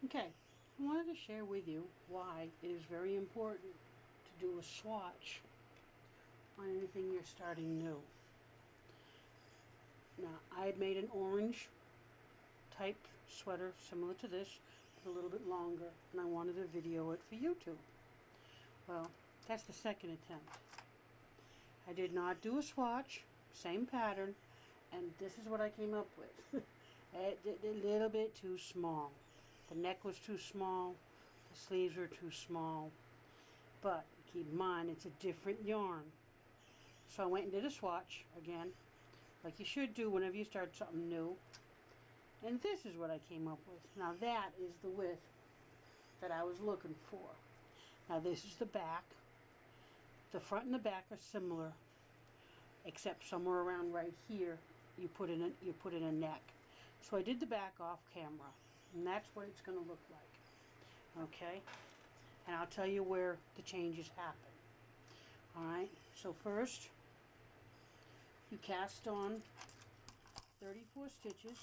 Okay, I wanted to share with you why it is very important to do a swatch on anything you're starting new. Now, I had made an orange type sweater similar to this, but a little bit longer, and I wanted to video it for YouTube. Well, that's the second attempt. I did not do a swatch, same pattern, and this is what I came up with. A little bit too small. The neck was too small, the sleeves were too small, but keep in mind it's a different yarn. So I went and did a swatch again, like you should do whenever you start something new. And this is what I came up with. Now that is the width that I was looking for. Now this is the back. The front and the back are similar, except somewhere around right here you put in a neck. So I did the back off camera, and that's what it's going to look like. Okay? And I'll tell you where the changes happen. Alright, so first you cast on 34 stitches.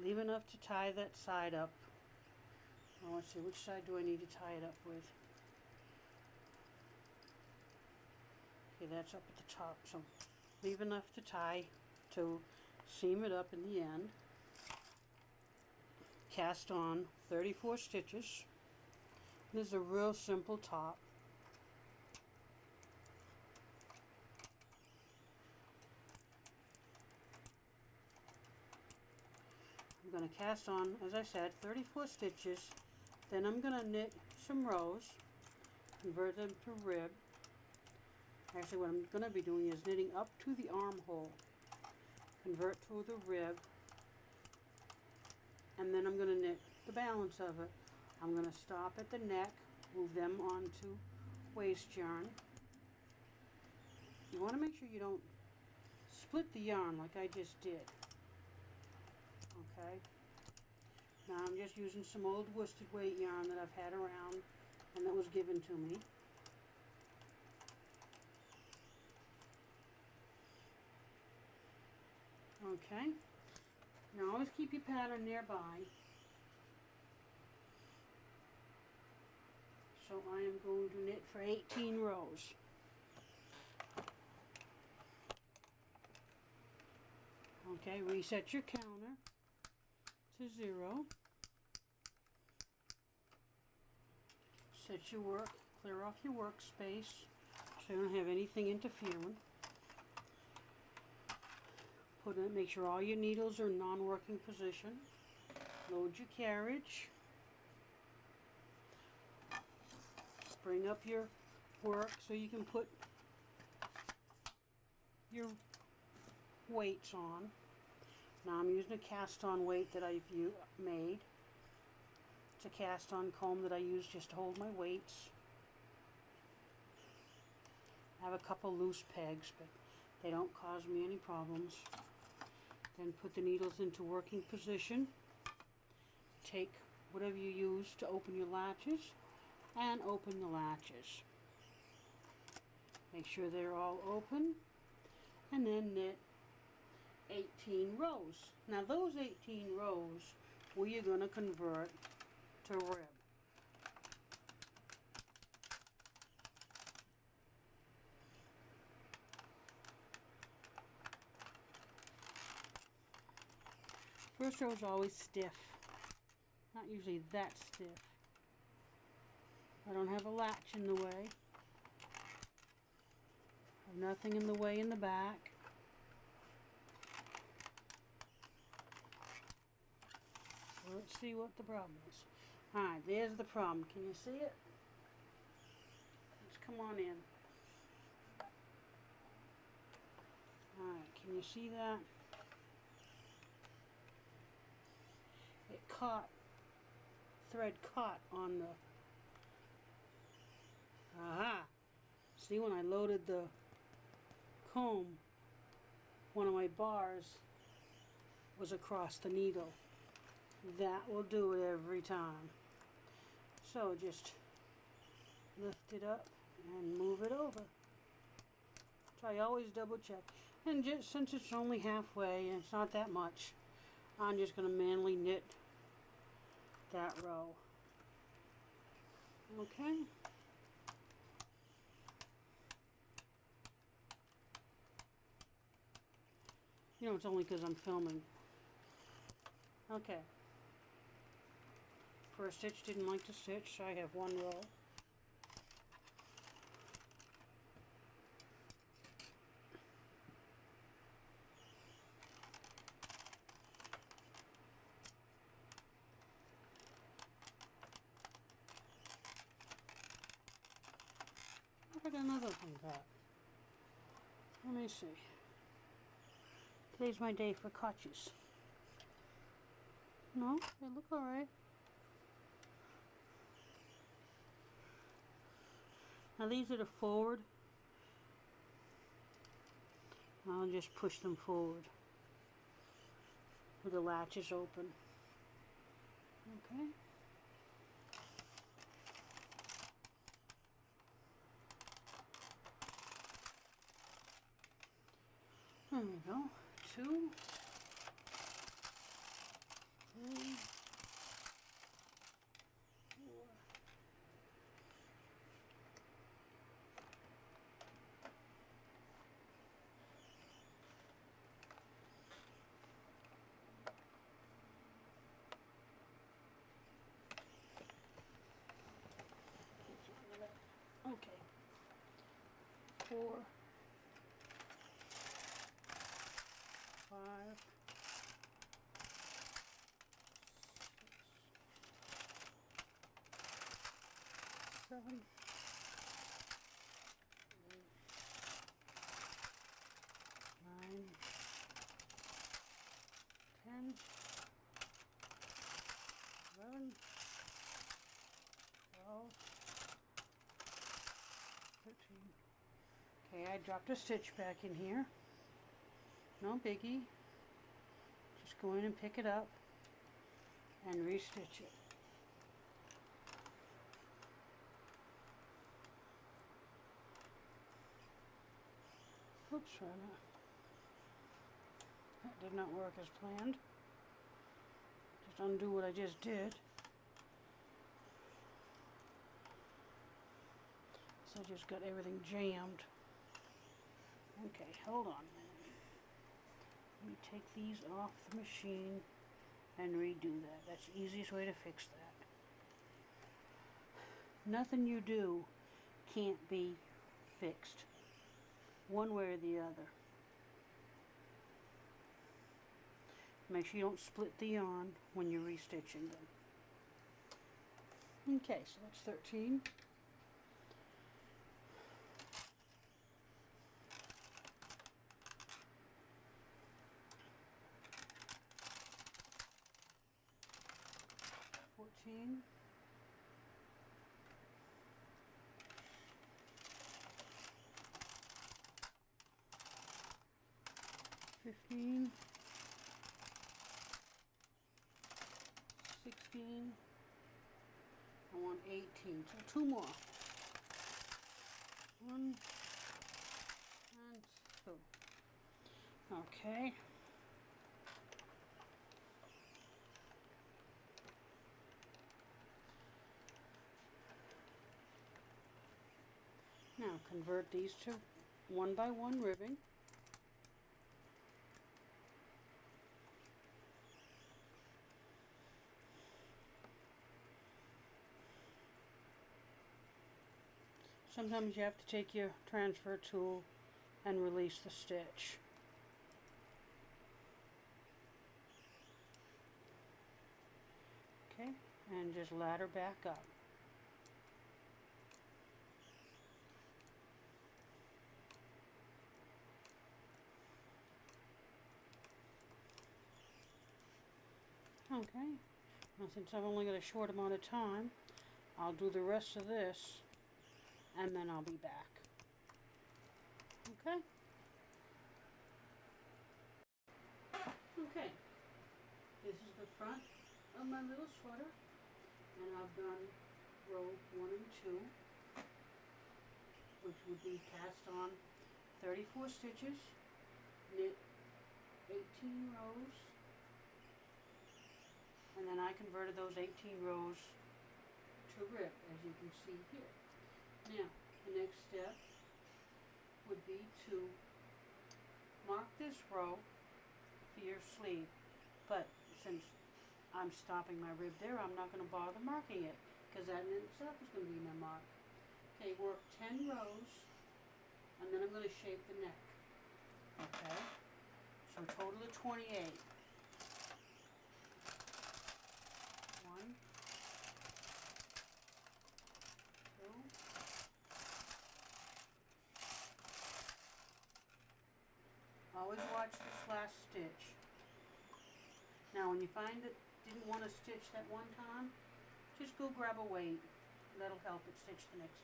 Leave enough to tie that side up. Well, let's see, which side do I need to tie it up with? Okay, that's up at the top, so leave enough to tie to seam it up in the end. Cast on 34 stitches. This is a real simple top. I'm going to cast on, as I said, 34 stitches. Then I'm going to knit some rows, convert them to rib. Actually, what I'm going to be doing is knitting up to the armhole, convert to the rib, and then I'm going to knit the balance of it. I'm going to stop at the neck, move them onto waste yarn. You want to make sure you don't split the yarn like I just did. Okay? Now I'm just using some old worsted weight yarn that I've had around and that was given to me. Okay, now always keep your pattern nearby. So I am going to knit for 18 rows. Okay, reset your counter to 0. Set your work, clear off your workspace so you don't have anything interfering. Make sure all your needles are in non-working position. Load your carriage. Bring up your work so you can put your weights on. Now I'm using a cast-on weight that I've made. It's a cast-on comb that I use just to hold my weights. I have a couple loose pegs, but they don't cause me any problems. Then put the needles into working position. Take whatever you use to open your latches and open the latches. Make sure they're all open and then knit 18 rows. Now those 18 rows we are going to convert to rib. First row is always stiff, not usually that stiff. I don't have a latch in the way. I have nothing in the way in the back. So let's see what the problem is. Alright, there's the problem. Can you see it? Let's come on in. Alright, can you see that? It caught, thread caught on the, aha! See, when I loaded the comb, one of my bars was across the needle. That will do it every time. So just lift it up and move it over. So I always double check. And just since it's only halfway and it's not that much, I'm just going to manually knit that row. Okay. You know, it's only because I'm filming. Okay. First stitch, didn't like to stitch, so I have one row. Look at another thing got. Let me see. Today's my day for cotches. No, they look alright. Now these are the forward. I'll just push them forward with the latches open. Okay. There we go. 2, 3, 4. Okay. 4, 5, 6, 7, 8, 9, 10, 11, 12, 13. Okay, I dropped a stitch back in here. No biggie. Just go in and pick it up and restitch it. Oops, that did not work as planned. Just undo what I just did. So I just got everything jammed. Okay, hold on a minute. Let me take these off the machine and redo that. That's the easiest way to fix that. Nothing you do can't be fixed, one way or the other. Make sure you don't split the yarn when you're restitching them. Okay, so that's 13. $14. 15. 16. I want 18. So 2 more. 1 and 2. Okay. Now convert these to 1x1 ribbing. Sometimes you have to take your transfer tool and release the stitch. Okay, and just ladder back up. Okay, now since I've only got a short amount of time, I'll do the rest of this and then I'll be back. Okay? Okay, this is the front of my little sweater, and I've done row 1 and 2, which would be cast on 34 stitches knit 18 rows, and then I converted those 18 rows to rib, as you can see here. Now, the next step would be to mark this row for your sleeve, but since I'm stopping my rib there, I'm not going to bother marking it, because that in itself is going to be my mark. Okay, work 10 rows, and then I'm going to shape the neck. Okay, so a total of 28. 1, 2, always watch this last stitch. Now when you find that you didn't want to stitch that one time, just go grab a weight. That'll help it stitch the next time.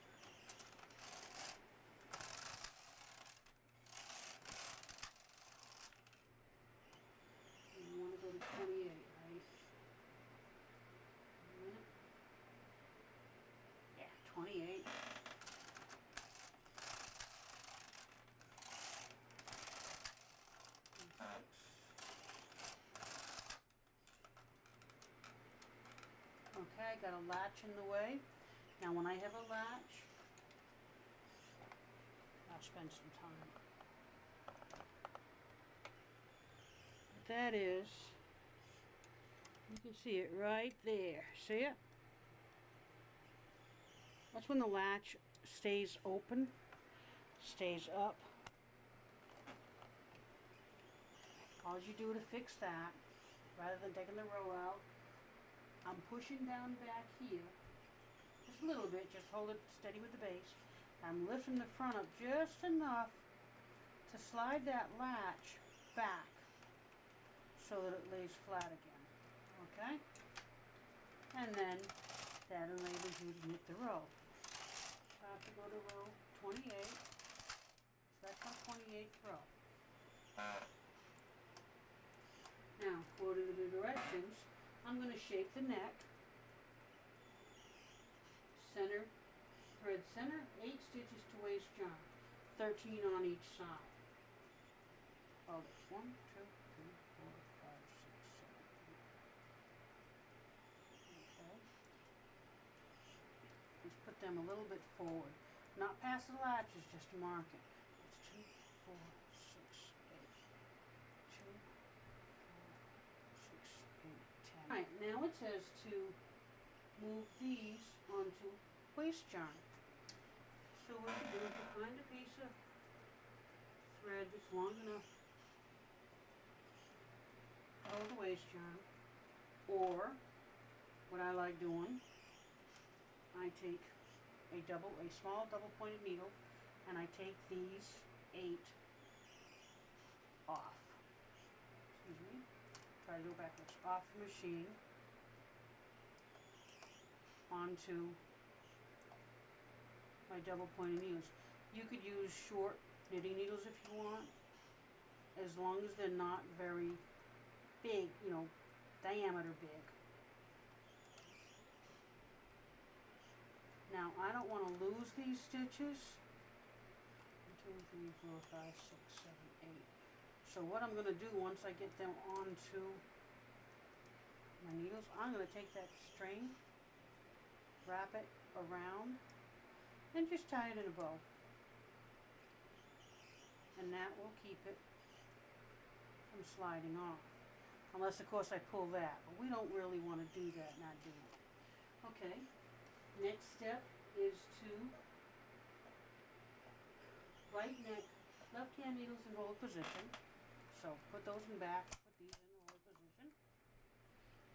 And you want to go to 28, right? A minute. Yeah, 28. Okay, got a latch in the way. Now when I have a latch, I'll spend some time. That is, you can see it right there. See it? That's when the latch stays open, stays up. All you do to fix that, rather than taking the row out, I'm pushing down back here, just a little bit, just hold it steady with the base. I'm lifting the front up just enough to slide that latch back so that it lays flat again, okay? And then that enables you to knit the row. So I have to go to row 28, so that's my 28th row. Now, according to the directions, I'm going to shape the neck, center, thread center, 8 stitches to waist join, 13 on each side. Hold it, 1, 2, 3, 4, 5, 6, 7, 8. Okay. Just put them a little bit forward. Not past the latches, just to mark it. It's 2, 4, 6, 8. 2, 4, 6, 8, 10. Alright, now it says to move these onto waist yarn. So what you do is you find a piece of thread that's long enough to hold the waist yarn, or what I like doing, I take a small double pointed needle and I take these 8 off. Excuse me. Try to go backwards. Off the machine onto my double pointed needles. You could use short knitting needles if you want, as long as they're not very big, diameter big. Now I don't want to lose these stitches. 1, 2, 3, 4, 5, 6, 7, 8. So what I'm going to do once I get them onto my needles, I'm going to take that string, wrap it around, and just tie it in a bow. And that will keep it from sliding off. Unless, of course, I pull that. But we don't really want to do that, not do it. Okay, next step is to right neck, left hand needles in hold position. So put those in back, put these in the hold position.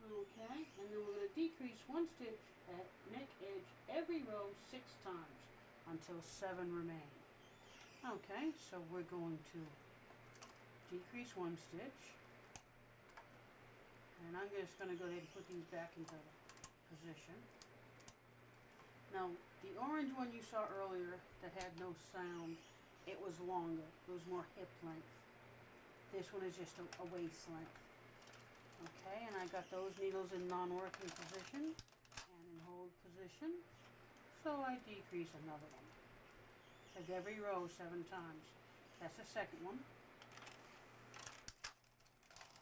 Okay, and then we're going to decrease 1 stitch at neck edge every row 6 times until 7 remain. Okay, so we're going to decrease 1 stitch, and I'm just going to go ahead and put these back into position. Now, the orange one you saw earlier that had no sound, it was longer. It was more hip length. This one is just a waist length. Okay, and I got those needles in non-working position and in hold position. So I decrease another one. Take every row 7 times. That's the second one.